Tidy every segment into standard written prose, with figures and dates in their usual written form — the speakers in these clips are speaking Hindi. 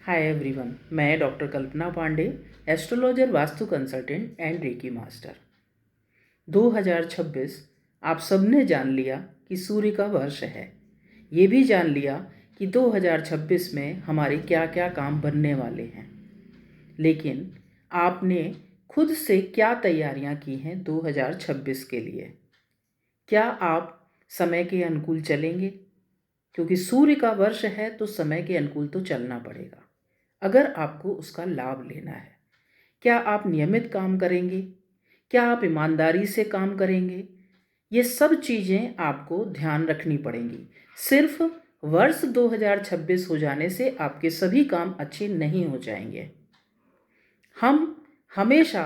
हाय एवरीवन, मैं doctor Kalpana Pandey, astrologer, vastu consultant and reiki master. 2026 आप सबने जान लिया कि सूर्य का वर्ष है। ये भी जान लिया कि 2026 में हमारे क्या क्या काम बनने वाले हैं। लेकिन आपने खुद से क्या तैयारियां की हैं 2026 के लिए? क्या आप समय के अनुकूल चलेंगे? क्योंकि सूर्य का वर्ष है तो समय के अनुकूल तो चलना पड़ेगा अगर आपको उसका लाभ लेना है। क्या आप नियमित काम करेंगे? क्या आप ईमानदारी से काम करेंगे? ये सब चीज़ें आपको ध्यान रखनी पड़ेंगी। सिर्फ वर्ष 2026 हो जाने से आपके सभी काम अच्छे नहीं हो जाएंगे। हम हमेशा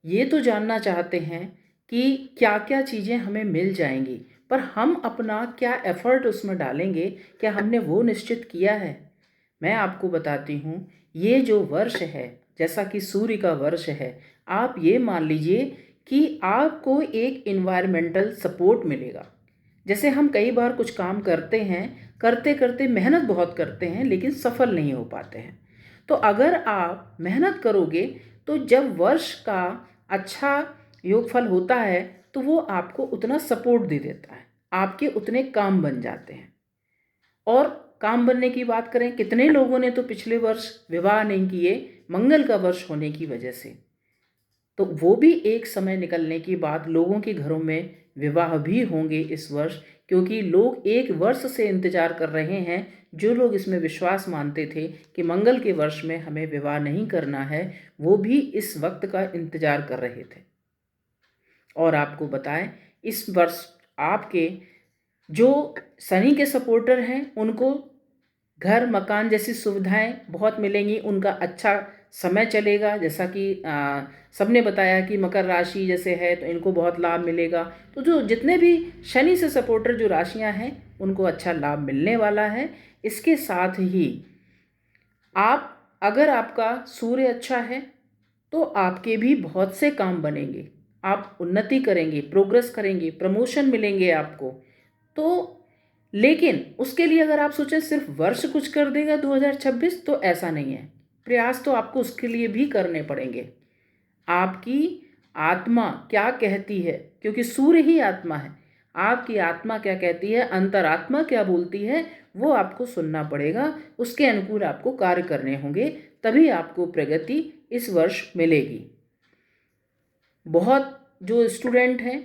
ये तो जानना चाहते हैं कि क्या क्या चीज़ें हमें मिल जाएंगी, पर हम अपना क्या एफ़र्ट उसमें डालेंगे, क्या हमने वो निश्चित किया है? मैं आपको बताती हूँ, ये जो वर्ष है, जैसा कि सूर्य का वर्ष है, आप ये मान लीजिए कि आपको एक इन्वायरमेंटल सपोर्ट मिलेगा। जैसे हम कई बार कुछ काम करते हैं, करते करते मेहनत बहुत करते हैं लेकिन सफल नहीं हो पाते हैं। तो अगर आप मेहनत करोगे तो जब वर्ष का अच्छा योगफल होता है तो वो आपको उतना सपोर्ट दे देता है, आपके उतने काम बन जाते हैं। और काम बनने की बात करें, कितने लोगों ने तो पिछले वर्ष विवाह नहीं किए मंगल का वर्ष होने की वजह से। तो वो भी एक समय निकलने के बाद लोगों के घरों में विवाह भी होंगे इस वर्ष, क्योंकि लोग एक वर्ष से इंतजार कर रहे हैं। जो लोग इसमें विश्वास मानते थे कि मंगल के वर्ष में हमें विवाह नहीं करना है, वो भी इस वक्त का इंतजार कर रहे थे। और आपको बताएं, इस वर्ष आपके जो शनि के सपोर्टर हैं उनको घर मकान जैसी सुविधाएं बहुत मिलेंगी, उनका अच्छा समय चलेगा। जैसा कि सबने बताया कि मकर राशि जैसे है तो इनको बहुत लाभ मिलेगा। तो जो जितने भी शनि से सपोर्टर जो राशियां हैं उनको अच्छा लाभ मिलने वाला है। इसके साथ ही आप, अगर आपका सूर्य अच्छा है तो आपके भी बहुत से काम बनेंगे, आप उन्नति करेंगे, प्रोग्रेस करेंगे, प्रमोशन मिलेंगे आपको। तो लेकिन उसके लिए अगर आप सोचें सिर्फ वर्ष कुछ कर देगा 2026, तो ऐसा नहीं है। प्रयास तो आपको उसके लिए भी करने पड़ेंगे। आपकी आत्मा क्या कहती है, क्योंकि सूर्य ही आत्मा है। आपकी आत्मा क्या कहती है, अंतरात्मा क्या बोलती है, वो आपको सुनना पड़ेगा। उसके अनुकूल आपको कार्य करने होंगे, तभी आपको प्रगति इस वर्ष मिलेगी। बहुत जो स्टूडेंट हैं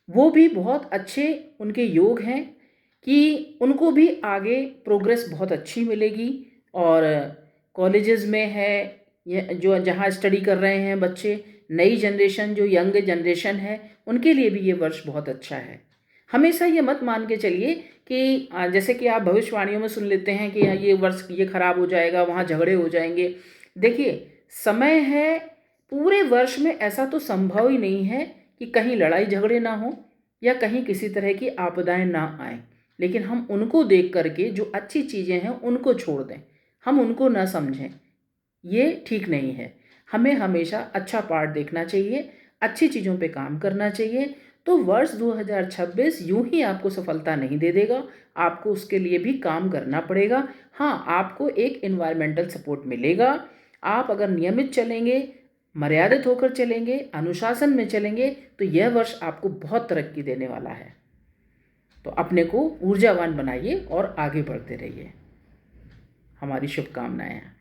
वो भी बहुत अच्छे उनके योग हैं कि उनको भी आगे प्रोग्रेस बहुत अच्छी मिलेगी। और कॉलेजेस में है ये जो जहाँ स्टडी कर रहे हैं बच्चे, नई जनरेशन जो यंग जनरेशन है, उनके लिए भी ये वर्ष बहुत अच्छा है। हमेशा ये मत मान के चलिए कि जैसे कि आप भविष्यवाणियों में सुन लेते हैं कि ये वर्ष ये खराब हो जाएगा, वहाँ झगड़े हो जाएंगे। देखिए, समय है, पूरे वर्ष में ऐसा तो संभव ही नहीं है कि कहीं लड़ाई झगड़े ना हो या कहीं किसी तरह की आपदाएं ना आए। लेकिन हम उनको देख करके जो अच्छी चीज़ें हैं उनको छोड़ दें, हम उनको ना समझें, ये ठीक नहीं है। हमें हमेशा अच्छा पार्ट देखना चाहिए, अच्छी चीज़ों पे काम करना चाहिए। तो वर्ष 2026 यूं ही आपको सफलता नहीं दे देगा, आपको उसके लिए भी काम करना पड़ेगा। हाँ, आपको एक इन्वायरमेंटल सपोर्ट मिलेगा। आप अगर नियमित चलेंगे, मर्यादित होकर चलेंगे, अनुशासन में चलेंगे, तो यह वर्ष आपको बहुत तरक्की देने वाला है। तो अपने को ऊर्जावान बनाइए और आगे बढ़ते रहिए। हमारी शुभकामनाएं हैं।